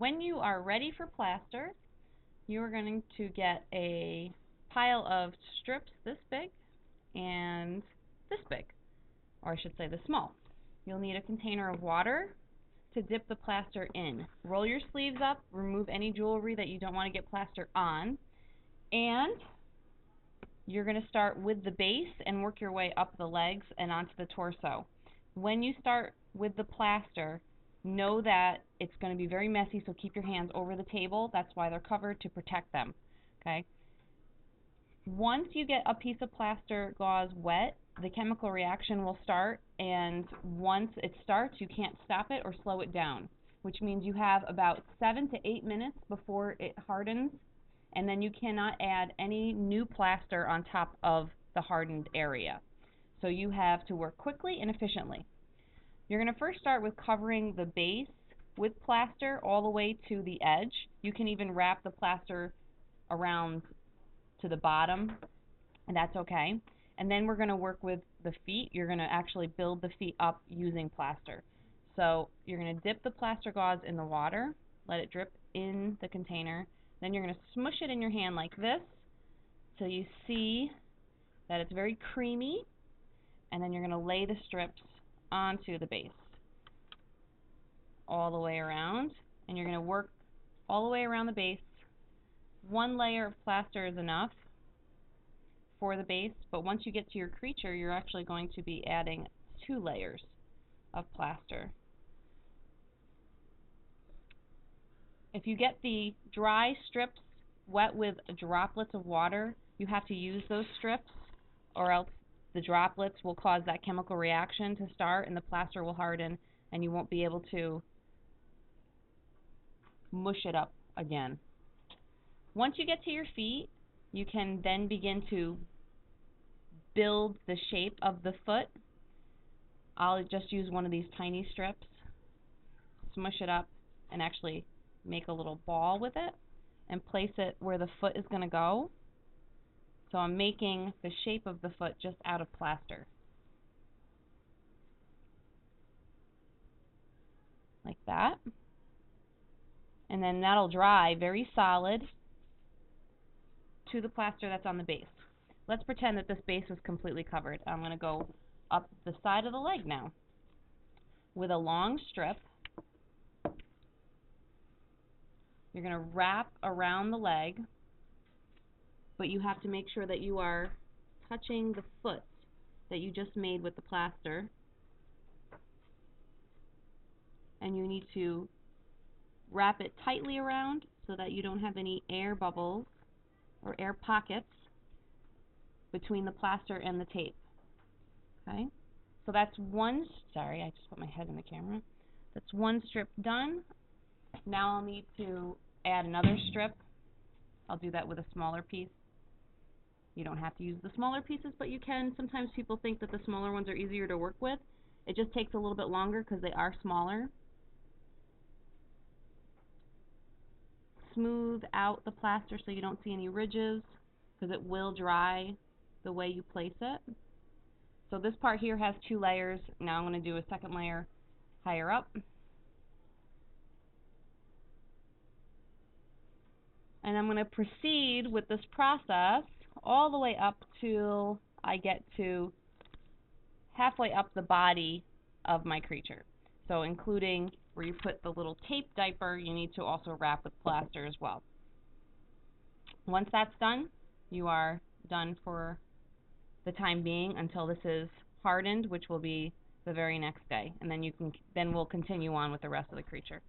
When you are ready for plaster, you are going to get a pile of strips this big and this big, or I should say this small. You'll need a container of water to dip the plaster in. Roll your sleeves up, remove any jewelry that you don't want to get plaster on, and you're going to start with the base and work your way up the legs and onto the torso. When you start with the plaster, know that it's going to be very messy, so keep your hands over the table. That's why they're covered, to protect them. Okay? Once you get a piece of plaster gauze wet, the chemical reaction will start, and once it starts, you can't stop it or slow it down, which means you have about 7 to 8 minutes before it hardens, and then you cannot add any new plaster on top of the hardened area. So you have to work quickly and efficiently. You're going to first start with covering the base with plaster all the way to the edge. You can even wrap the plaster around to the bottom, and that's okay. And then we're going to work with the feet. You're going to actually build the feet up using plaster. So you're going to dip the plaster gauze in the water, let it drip in the container. Then you're going to smush it in your hand like this so you see that it's very creamy, and then you're going to lay the strips onto the base all the way around, and you're going to work all the way around the base. One layer of plaster is enough for the base, but once you get to your creature, you're actually going to be adding 2 layers of plaster. If you get the dry strips wet with droplets of water, you have to use those strips, or else the droplets will cause that chemical reaction to start and the plaster will harden and you won't be able to mush it up again. Once you get to your feet, you can then begin to build the shape of the foot. I'll just use one of these tiny strips, smush it up, and actually make a little ball with it and place it where the foot is going to go. So I'm making the shape of the foot just out of plaster. Like that. And then that'll dry very solid to the plaster that's on the base. Let's pretend that this base is completely covered. I'm going to go up the side of the leg now with a long strip. You're going to wrap around the leg, but you have to make sure that you are touching the foot that you just made with the plaster. And you need to wrap it tightly around so that you don't have any air bubbles or air pockets between the plaster and the tape. Okay? So that's one, sorry, I just put my head in the camera. That's one strip done. Now I'll need to add another strip. I'll do that with a smaller piece. You don't have to use the smaller pieces, but you can. Sometimes people think that the smaller ones are easier to work with. It just takes a little bit longer because they are smaller. Smooth out the plaster so you don't see any ridges, because it will dry the way you place it. So this part here has 2 layers. Now I'm going to do a second layer higher up. And I'm going to proceed with this process all the way up till I get to halfway up the body of my creature. So including where you put the little tape diaper, you need to also wrap with plaster as well. Once that's done, you are done for the time being until this is hardened, which will be the very next day. And then we'll continue on with the rest of the creature.